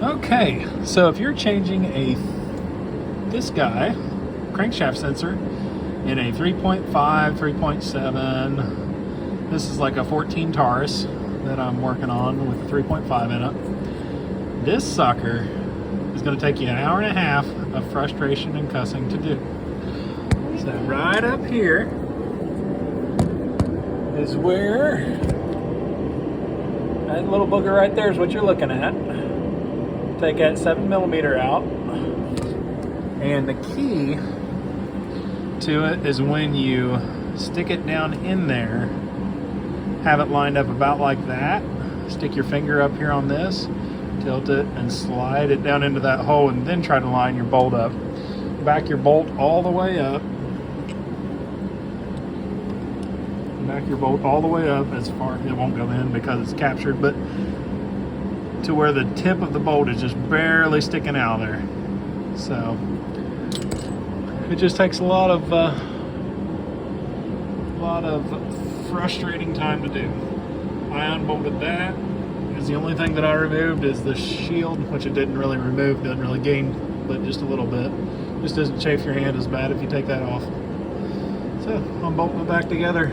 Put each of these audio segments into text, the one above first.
Okay, so if you're changing this guy, crankshaft sensor, in a 3.5, 3.7, this is like a 14 Taurus that I'm working on with a 3.5 in it. This sucker is going to take you an hour and a half of frustration and cussing to do. So right up here is where that little booger right there is what you're looking at. Take that 7mm out, and the key to it is when you stick it down in there, have it lined up about like that, stick your finger up here on this, tilt it and slide it down into that hole, and then try to line your bolt up. Back your bolt all the way up. Back your bolt all the way up as far, it won't go in because it's captured, but to where the tip of the bolt is just barely sticking out there. So it just takes a lot of frustrating time to do. I unbolted that. Because the only thing that I removed is the shield, which it didn't really remove, doesn't really gain, but just a little bit. Just doesn't chafe your hand as bad if you take that off. So I'm bolting it back together.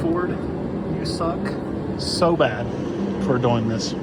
Ford, you suck so bad for doing this.